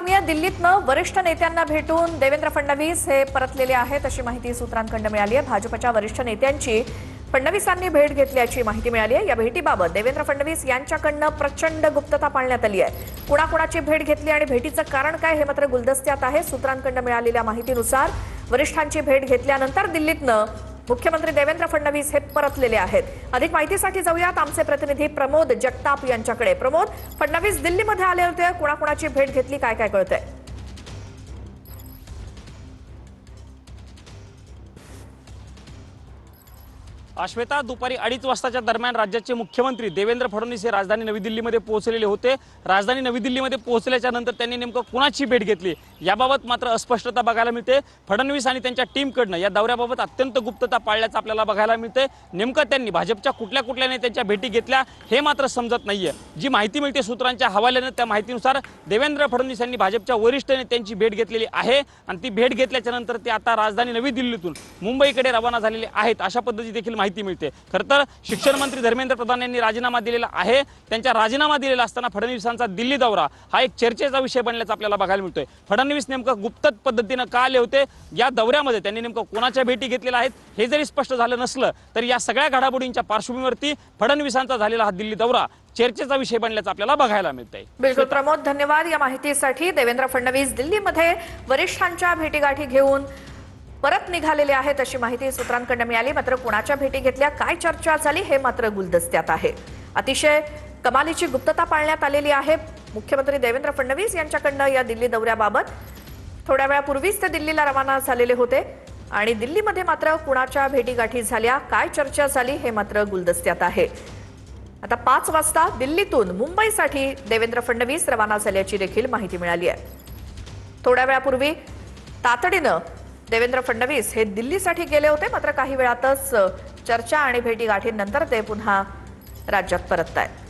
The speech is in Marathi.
बातमी आहे। दिल्लीतनं वरिष्ठ नेत्यांना भेटून देवेंद्र फडणवीस हे परतलेले आहेत अशी माहिती सूत्रांकडून मिळाली आहे। भाजपच्या वरिष्ठ नेत्यांची फडणवीसांनी भेट घेतल्याची माहिती मिळाली आहे। या भेटीबाबत देवेंद्र फडणवीस यांच्याकडून प्रचंड गुप्तता पाळण्यात आली आहे। कुणाकुणाची भेट घेतली आणि भेटीचं कारण काय हे मात्र गुलदस्त्यात आहे। सूत्रांकडून मिळालेल्या माहितीनुसार वरिष्ठांची भेट घेतल्यानंतर दिल्लीतनं मुख्यमंत्री देवेंद्र फडणवीस हे परतलेले आहेत। अधिक माहितीसाठी जाऊयात आमचे प्रतिनिधी प्रमोद जगताप यांच्याकडे। प्रमोद, फडणवीस दिल्लीमध्ये आले होते, कुणाकुणाची भेट घेतली, काय काय कळतंय? श्वेता, दुपारी 2:30 वाजताच्या दरम्यान राज्याचे मुख्यमंत्री देवेंद्र फडणवीस हे राजधानी नवी दिल्लीमध्ये पोहोचलेले होते। राजधानी नवी दिल्लीमध्ये पोहोचल्याच्या नंतर त्यांनी नेमकं कुणाची भेट घेतली याबाबत मात्र अस्पष्टता बघायला मिळते। फडणवीस आणि त्यांच्या टीमकडनं या दौऱ्याबाबत अत्यंत गुप्तता पाळल्याचं आपल्याला बघायला मिळते। नेमकं त्यांनी भाजपच्या कुठल्या नेत्यांच्या भेटी घेतल्या हे मात्र समजत नाहीये। जी माहिती मिळते सूत्रांच्या हवाल्यानं, त्या माहितीनुसार देवेंद्र फडणवीस यांनी भाजपच्या वरिष्ठ नेत्यांची भेट घेतलेली आहे आणि ती भेट घेतल्याच्या नंतर ते आता राजधानी नवी दिल्लीतून मुंबईकडे रवाना झालेले आहेत अशा पद्धतीची देखील माहिती मिळते। खरं तर शिक्षण मंत्री धर्मेंद्र प्रधान यांनी राजीनामा दिलेला आहे। त्यांच्या राजीनामा दिलेला असताना फडणवीसांचा दिल्ली दौरा हा एक चर्चेचा विषय बनल्याचं आपल्याला बघायला मिळतोय। फडणवीस नेमकं गुप्त पद्धतीनं का आले होते, या दौऱ्यामध्ये त्यांनी नेमकं कोणाच्या भेटी घेतलेल्या आहेत हे जरी स्पष्ट झालं नसलं तरी या सगळ्या घडामोडींच्या पार्श्वभूमीवरती फडणवीसांचा झालेला हा दिल्ली दौरा चर्चेचा विषय बनल्याचं आपल्याला बघायला मिळतंय। बिलकुल प्रमोद, धन्यवाद या माहितीसाठी। देवेंद्र फडणवीस दिल्लीमध्ये वरिष्ठांच्या भेटीगाठी घेऊन परत निघालेले आहेत अशी माहिती सूत्रांकडून मिळाली। मात्र कुणाच्या भेटी घेतल्या, काय चर्चा झाली हे मात्र गुलदस्त्यात आहे। अतिशय कमालीची गुप्तता पाळण्यात आलेली आहे। मुख्यमंत्री देवेंद्र फडणवीस यांच्याकडनं या दिल्ली दौऱ्याबाबत थोड्या वेळापूर्वीच ते दिल्लीला रवाना झालेले होते आणि दिल्लीमध्ये मात्र कुणाच्या भेटीगाठी झाल्या, काय चर्चा झाली हे मात्र गुलदस्त्यात आहे। आता 5 वाजता दिल्लीतून मुंबईसाठी देवेंद्र फडणवीस रवाना झाल्याची देखील माहिती मिळाली आहे। थोड्या वेळापूर्वी तातडीनं देवेंद्र फडणवीस हे दिल्लीसाठी गेले होते, मात्र काही वेळातच चर्चा आणि भेटीगाठींनंतर ते पुन्हा राज्यात परततायत।